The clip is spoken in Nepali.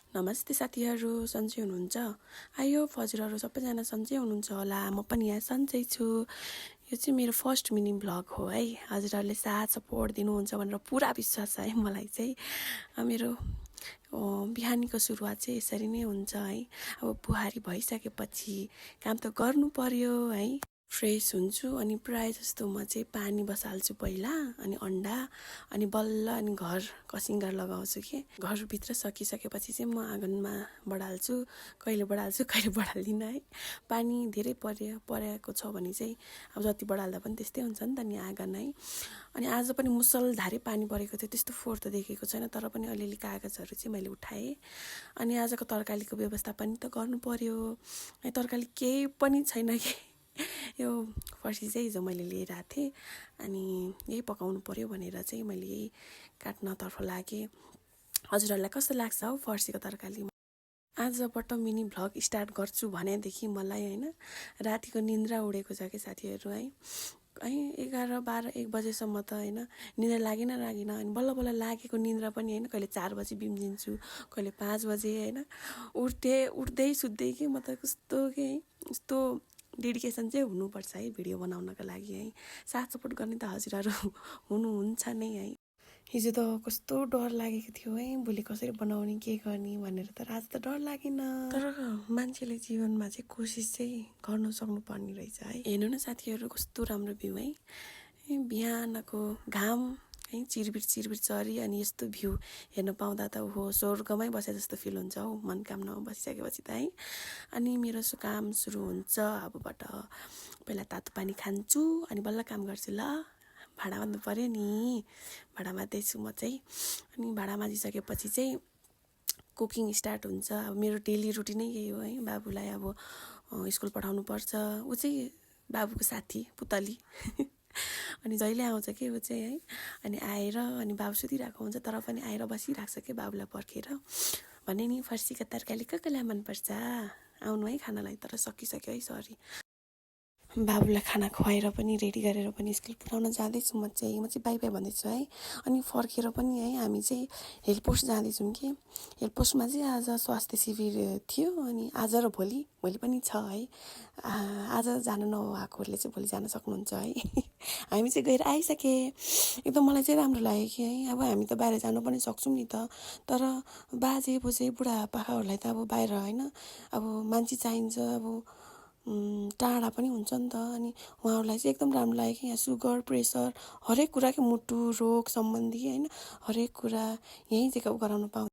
नमस्ते साथीहरू, सन्चै हुनुहुन्छ? आयो हजुरहरू सबैजना सन्चै हुनुहुन्छ होला। म पनि यहाँ सन्चै छु। यो चाहिँ मेरो फर्स्ट मिनी भ्लग हो है। हजुरहरूले साथ सपोर्ट दिनुहुन्छ भनेर पुरा विश्वास छ है मलाई चाहिँ। मेरो बिहानीको सुरुवात चाहिँ यसरी नै हुन्छ है। अब बुहारी भइसकेपछि काम त गर्नु पर्यो है। फ्रेस हुन्छु अनि प्राय जस्तो म चाहिँ पानी बसाल्छु पहिला, अनि अन्डा, अनि बल्ल अनि घर कसिङ्गर लगाउँछु कि घरभित्र सकिसकेपछि चाहिँ म आँगनमा बढाल्छु। कहिले बढाल्छु कहिले बढाल्दिनँ है। पानी धेरै परेको छ भने चाहिँ अब जति बढाल्दा पनि त्यस्तै हुन्छ नि त नि आँगन है। अनि आज पनि मुसलधारे पानी परेको थियो, त्यस्तो फोहोर त देखेको छैन, तर पनि अलिअलि कागजहरू चाहिँ मैले उठाएँ। अनि आजको तरकारीको व्यवस्था पनि त गर्नु पर्यो। तरकारी केही पनि छैन कि यो फर्सी चाहिँ हिजो मैले लिएर आएको थिएँ, अनि यही पकाउनु पर्यो भनेर चाहिँ मैले यही काट्नतर्फ लागेँ। हजुरहरूलाई कस्तो लाग्छ हौ फर्सीको तरकारी? आजबाट मिनी भ्लग स्टार्ट गर्छु भनेदेखि मलाई होइन रातिको निन्द्रा उडेको छ कि साथीहरू है। 11, 12, 1 बजेसम्म त होइन निन्द्रा लागेन अनि बल्ल बल्ल लागेको निन्द्रा पनि होइन कहिले 4 बजे बिम्जिन्छु, कहिले 5 बजे होइन। उठ्दै सुत्दै कि म त कस्तो कि यस्तो डेडिकेसन चाहिँ हुनुपर्छ है भिडियो बनाउनको लागि है। साथ सपोर्ट गर्ने त हजुरहरू हुनुहुन्छ नै है। हिजो त कस्तो डर लागेको थियो है, भोलि कसरी बनाउने के गर्ने भनेर। तर आज त डर लागेन। तर मान्छेले जीवनमा चाहिँ कोसिस चाहिँ गर्नु सक्नुपर्ने रहेछ है। हेर्नु न साथीहरू, कस्तो राम्रो भ्यू है। बिहानको घाम है, चिरबिर चरी अनि यस्तो भ्यू हेर्न पाउँदा त हो स्वर्गमै बसे जस्तो फिल हुन्छ हौ मनकामनामा बसिसकेपछि त है। अनि मेरो काम सुरु हुन्छ अबबाट। पहिला तातो पानी खान्छु अनि बल्ल काम गर्छु। ल भाँडा माज्नु पर्यो नि, भाँडा माज्दैछु म चाहिँ। अनि भाँडा माझिसकेपछि चाहिँ कुकिङ स्टार्ट हुन्छ। अब मेरो डेली रुटिनै यही हो है। बाबुलाई अब स्कुल पठाउनु पर्छ। ऊ चाहिँ बाबुको साथी पुतली अनि जहिले आउँछ कि ऊ चाहिँ है। अनि आएर अनि बाबु सुतिरहेको हुन्छ तर पनि आएर बसिरहेको छ कि बाबुलाई पर्खेर। भने नि फर्सीको तरकारी कसलाई मनपर्छ आउनु है खानालाई। तर सकिसक्यो है, सरी। बाबुलाई खाना खुवाएर पनि रेडी गरेर पनि स्कुल पुऱ्याउन जाँदैछु म चाहिँ बाई बाई भन्दैछु है। अनि फर्केर पनि है हामी चाहिँ हेल्थ पोस्ट जाँदैछौँ कि हेल्थ पोस्टमा चाहिँ आज स्वास्थ्य शिविर थियो। अनि आज र भोलि पनि छ है। आज जानु नभएकोहरूले चाहिँ भोलि जान सक्नुहुन्छ है। हामी चाहिँ गएर आइसके। एकदम मलाई चाहिँ राम्रो लाग्यो कि है। अब हामी त बाहिर जानु पनि सक्छौँ नि त, तर बाजे बोजे बुढापाकाहरूलाई त अब बाहिर होइन अब मान्छे चाहिन्छ। अब टाढा पनि हुन्छ नि त। अनि उहाँहरूलाई चाहिँ एकदम राम्रो लाग्यो कि यहाँ सुगर प्रेसर हरेक कुरा के मुटु रोग सम्बन्धी होइन हरेक कुरा यहीँ चेकअप गराउनु पाउँछ।